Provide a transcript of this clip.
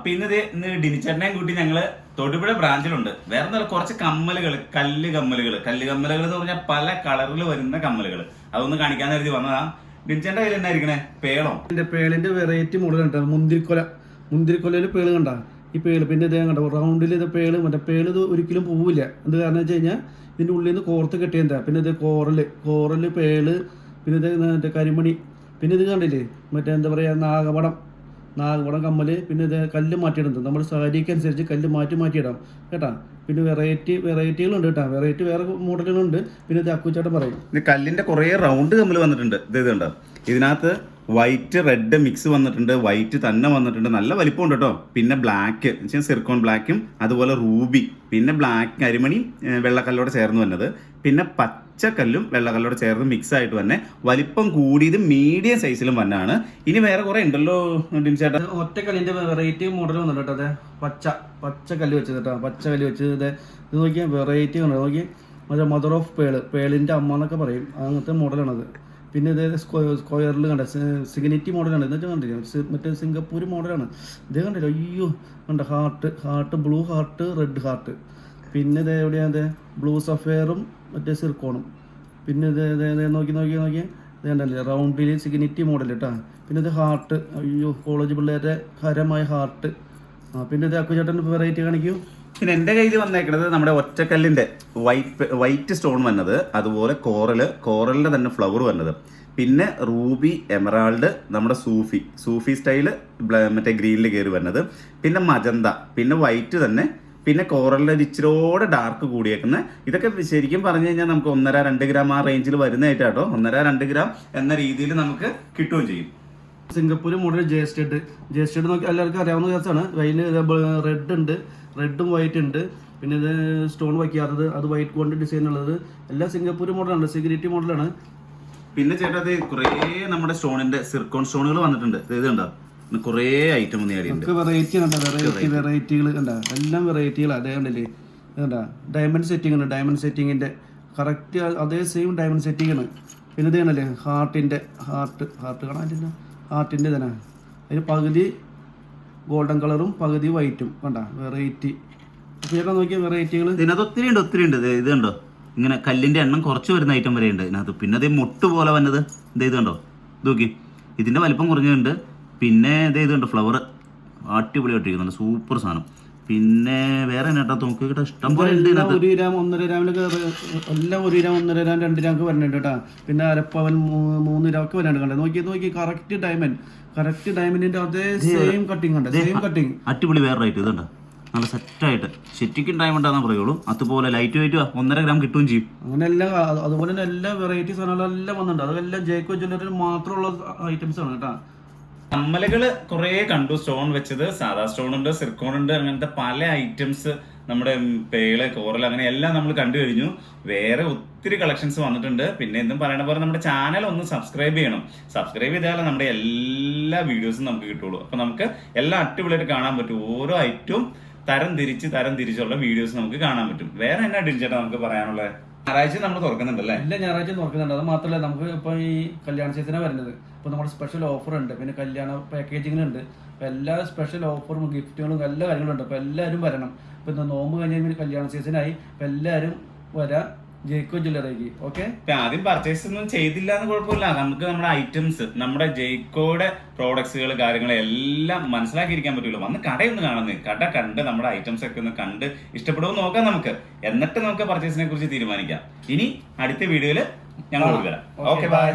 പിന്നെ ഇന്ന് ഡിനിച്ചേട്ടനെയും കൂട്ടി ഞങ്ങള് തൊടുപുഴ ബ്രാഞ്ചിലുണ്ട്. വേറെ എന്താ കുറച്ച് കമ്മലുകൾ, കല്ല് കമ്മലുകൾ എന്ന് പറഞ്ഞാൽ പല കളറിൽ വരുന്ന കമ്മലുകൾ. അതൊന്ന് കാണിക്കാൻ കരുതി വന്നതാ. ഡിനിച്ചേട്ടന്റെ കയ്യിൽ എന്നായിരിക്കണേ? പേളോ? പേളിന്റെ വെറൈറ്റി മോഡൽ കണ്ട, മുന്തിരിക്കൊലയിൽ പേള് കണ്ട, ഈ പേള് പിന്നെ ഇതേ കണ്ട റൗണ്ടിൽ ഇത് പേള്, മറ്റേ പേള് ഇത് ഒരിക്കലും പോവില്ല. എന്ത് കാരണം വെച്ച് കഴിഞ്ഞാൽ ഇതിന്റെ ഉള്ളിൽ നിന്ന് കോർത്ത് കെട്ടിയെന്താ. പിന്നെ ഇത് കോറല് പേള്, പിന്നെ ഇത് മറ്റേ കരിമണി, പിന്നെ ഇത് കണ്ടില്ലേ മറ്റേ എന്താ പറയാ നാഗപടം കമ്മല്, പിന്നെ ഇത് കല്ല് മാറ്റിയിടുന്നത് നമ്മൾ സാരിക്ക് അനുസരിച്ച് കല്ല് മാറ്റിയിടാം കേട്ടാ. പിന്നെ വെറൈറ്റികളുണ്ട് കേട്ടാ, വെറൈറ്റി വേറെ മോഡലുകളുണ്ട്. പിന്നെ ഇത് അക്കുച്ചേട്ടൻ പറയും ഇത് കല്ലിന്റെ കുറെ റൗണ്ട് കമ്മല് വന്നിട്ടുണ്ട്. ഇതുണ്ട്, ഇതിനകത്ത് വൈറ്റ് റെഡ് മിക്സ് വന്നിട്ടുണ്ട്, വൈറ്റ് തന്നെ വന്നിട്ടുണ്ട്, നല്ല വലിപ്പമുണ്ട് കേട്ടോ. പിന്നെ ബ്ലാക്ക് സിർക്കോൺ ബ്ലാക്കും, അതുപോലെ റൂബി, പിന്നെ ബ്ലാക്ക് കരിമണി വെള്ളക്കല്ലോടെ ചേർന്ന് വന്നത്, പിന്നെ പച്ചക്കല്ലും വെള്ളക്കല്ലോടെ ചേർന്ന് മിക്സ് ആയിട്ട് തന്നെ വലിപ്പം കൂടിയത് മീഡിയം സൈസിലും വന്നാണ്. ഇനി വേറെ കുറെ ഉണ്ടല്ലോ ഡിൻചേട്ടാ. ഒറ്റക്കല്ലിന്റെ വെറൈറ്റി മോഡൽ വന്നിട്ട് കേട്ടോ. അതെ പച്ചക്കല്ല് വെച്ചത് കേട്ടോ, പച്ചക്കല്ല് വെച്ചത്. ഇത് നോക്കിയാൽ വെറൈറ്റി കണ്ടോ, നോക്കി മറ്റേ മദർ ഓഫ് പേളിന്റെ അമ്മ എന്നൊക്കെ പറയും, അങ്ങനത്തെ മോഡലാണത്. പിന്നെ ഇത് സ്ക്വയറിൽ കണ്ട സിഗ്നിറ്റി മോഡലാണ്. എന്നുവെച്ചാൽ കണ്ടില്ല മറ്റേ സിംഗപ്പൂർ മോഡലാണ്. ഇത് കണ്ടില്ല, അയ്യോ കണ്ട heart blue heart red heart. പിന്നെ ഇത് എവിടെയാണ് ബ്ലൂ സഫയറും മറ്റേ സിർക്കോണും. പിന്നെ ഇത് നോക്കി ഇത് കണ്ടല്ലേ റൗണ്ടിൽ സിഗ്നിറ്റി മോഡൽ കേട്ടോ. പിന്നെ ഇത് ഹാർട്ട്, അയ്യോ കോളേജ് പിള്ളേരുടെ ഹരമായ ഹാർട്ട്. പിന്നെ ഇത് അക്കുചേട്ടൻ വെറൈറ്റി കാണിക്കും. പിന്നെ എൻ്റെ കയ്യിൽ വന്നേക്കുന്നത് നമ്മുടെ ഒറ്റക്കല്ലിൻ്റെ വൈറ്റ് സ്റ്റോൺ വന്നത്, അതുപോലെ കോറലിൻ്റെ തന്നെ ഫ്ലവർ വന്നത്, പിന്നെ റൂബി എമറാൾഡ് നമ്മുടെ സൂഫി സ്റ്റൈല് മറ്റേ ഗ്രീനിൽ കയറി വരുന്നത്, പിന്നെ മജന്ത, പിന്നെ വൈറ്റ് തന്നെ, പിന്നെ കോറലിൻ്റെ ഇച്ചിരോടെ ഡാർക്ക് കൂടിയേക്കുന്നത്. ഇതൊക്കെ ശരിക്കും പറഞ്ഞു കഴിഞ്ഞാൽ നമുക്ക് 1.5-2 ഗ്രാം ആ റേഞ്ചിൽ വരുന്നതായിട്ടാട്ടോ. 1.5-2 ഗ്രാം എന്ന രീതിയിൽ നമുക്ക് കിട്ടുകയും ചെയ്യും. സിംഗപ്പൂർ മോഡൽ ജെ സ്റ്റേഡ് നോക്കി എല്ലാവർക്കും അറിയാവുന്ന കേസാണ്. കയ്യിൽ റെഡ് ഉണ്ട്, റെഡും വൈറ്റ് ഉണ്ട്. പിന്നെ ഇത് സ്റ്റോൺ വയ്ക്കാത്തത്, അത് വൈറ്റ് കൊണ്ട് ഡിസൈൻ ഉള്ളത്, എല്ലാം സിംഗപ്പൂർ മോഡലാണ്, സിഗ്നിറ്റി മോഡലാണ്. പിന്നെ ചേട്ടാ അത് കുറേ നമ്മുടെ സ്റ്റോണിന്റെ സിർക്കോൺ സ്റ്റോണുകൾ വന്നിട്ടുണ്ട്. ഇത് കണ്ടോ, കുറേ ഐറ്റം വെറൈറ്റികൾ കണ്ട, എല്ലാം വെറൈറ്റികളാണ്. അതേ കണ്ടില്ലേ, കണ്ട ഡയമണ്ട് സെറ്റിംഗ് ഉണ്ട്, ഡയമണ്ട് സെറ്റിങ്ങിന്റെ കറക്റ്റ് അതേ സെയിം ഡയമണ്ട് സെറ്റിംഗ് ആണ്. പിന്നെ ഇത് കണ്ടല്ലേ ഹാർട്ട് കാണാൻ ഹാർട്ടിൻ്റെ തന്നെ, അതിന് പകുതി ഗോൾഡൻ കളറും പകുതി വൈറ്റും കണ്ട വെറൈറ്റി. ചേട്ടാ നോക്കിയ വെറൈറ്റികൾ ഇതിനകത്ത് ഒത്തിരി ഉണ്ട്. ഇത് കണ്ടോ, ഇങ്ങനെ കല്ലിന്റെ എണ്ണം കുറച്ച് വരുന്ന ഐറ്റം വരെ ഉണ്ട് ഇതിനകത്ത്. പിന്നെ അതേ മുട്ട് പോലെ വന്നത് ഇത് കണ്ടോ, ഇത് നോക്കി, ഇതിന്റെ വലിപ്പം കുറഞ്ഞുണ്ട്. പിന്നെ ഇത് കണ്ടോ ഫ്ലവർ അടിപൊളിയായിട്ടിരിക്കുന്നുണ്ട്, സൂപ്പർ സാധനം. പിന്നെ വേറെ കേട്ടോ നോക്കിയിട്ട് ഇഷ്ടം പോലെ ഉണ്ട്. 1 ഗ്രാം 1.5 ഗ്രാമിലൊക്കെ എല്ലാം 1 ഗ്രാം 1.5 ഗ്രാം 2 ഗ്രാമൊക്കെ വരുന്നുണ്ട് കേട്ടോ. പിന്നെ അരപ്പവൻ 3 ഗ്രാമൊക്കെ വരുന്നുണ്ട് കണ്ടത്. നോക്കി കറക്റ്റ് ഡയമണ്ടിന്റെ അതേ സെയിം കട്ടിങ് ഉണ്ട്, സെയിം കട്ടിങ് അടിപൊളി. വേറെ റേറ്റ് ഇതുണ്ട്, നല്ല സെറ്റായിട്ട് ശരിക്കും ഡയമണ്ടാന്ന് പറയുള്ളൂ. അതുപോലെ ലൈറ്റ് വെയിറ്റ് 1.5 ഗ്രാം കിട്ടുകയും ചെയ്യും. അങ്ങനെ എല്ലാം അതുപോലെ തന്നെ എല്ലാ വെറൈറ്റി സാധനങ്ങളെല്ലാം വന്നിട്ടുണ്ട്. അതെല്ലാം ജേക്കോ ജ്വല്ലറിയിൽ മാത്രമുള്ള ഐറ്റംസ് ആണ് കേട്ടോ. കമ്മലുകള് കുറെ കണ്ടു, സ്റ്റോൺ വെച്ചത്, സാധാ സ്റ്റോൺ ഉണ്ട്, സിർക്കോൺ ഉണ്ട്, അങ്ങനത്തെ പല ഐറ്റംസ് നമ്മുടെ പേള് കോറൽ അങ്ങനെ എല്ലാം നമ്മൾ കണ്ടു കഴിഞ്ഞു. വേറെ ഒത്തിരി കളക്ഷൻസ് വന്നിട്ടുണ്ട്. പിന്നെ എന്തും പറയണ പോലെ നമ്മുടെ ചാനൽ ഒന്ന് സബ്സ്ക്രൈബ് ചെയ്യണം. സബ്സ്ക്രൈബ് ചെയ്താലേ നമ്മുടെ എല്ലാ വീഡിയോസും നമുക്ക് കിട്ടുള്ളൂ. അപ്പൊ നമുക്ക് എല്ലാം അടിപൊളിയായിട്ട് കാണാൻ പറ്റും. ഓരോ ഐറ്റവും തരം തിരിച്ചുള്ള വീഡിയോസ് നമുക്ക് കാണാൻ പറ്റും. വേറെ എന്നാ ഡിൻചേട്ടാ നമുക്ക് പറയാനുള്ളത്? ഞായറാഴ്ച നമ്മൾ തുറക്കുന്നുണ്ടല്ലേ? എല്ലാ ഞായറാഴ്ച തുറക്കുന്നുണ്ട്. അത് മാത്രമല്ല നമുക്ക് ഇപ്പൊ ഈ കല്യാണ സീസണാണ് വരുന്നത്. ഇപ്പൊ നമ്മുടെ സ്പെഷ്യൽ ഓഫർ ഉണ്ട്, പിന്നെ കല്യാണ പാക്കേജിങ്ങിനുണ്ട്. അപ്പൊ എല്ലാ സ്പെഷ്യൽ ഓഫറും ഗിഫ്റ്റുകളും എല്ലാ കാര്യങ്ങളും ഉണ്ട്. അപ്പൊ എല്ലാവരും വരണം. ഇപ്പൊ നോമ്പ് കഴിഞ്ഞ കല്യാണ സീസണായി, അപ്പൊ എല്ലാവരും വരാം ജേക്കോ ജ്വല്ലറിക്ക്. ഓക്കെ, ആദ്യം പർച്ചേസ് ഒന്നും ചെയ്തില്ല എന്ന് കുഴപ്പമില്ല. നമുക്ക് നമ്മുടെ ഐറ്റംസ്, നമ്മുടെ ജേക്കോയുടെ പ്രോഡക്ട്സുകൾ കാര്യങ്ങൾ എല്ലാം മനസ്സിലാക്കിയിരിക്കാൻ പറ്റുമല്ലോ. വന്ന് കടയൊന്ന് കാണുന്നത്, കട കണ്ട് നമ്മുടെ ഐറ്റംസ് ഒക്കെ ഒന്ന് കണ്ട് ഇഷ്ടപ്പെടുമെന്ന് നോക്കാം നമുക്ക്. എന്നിട്ട് നമുക്ക് പർച്ചേസിനെ കുറിച്ച് തീരുമാനിക്കാം. ഇനി അടുത്ത വീഡിയോയിൽ ഞങ്ങൾ വരാം. Okay, by.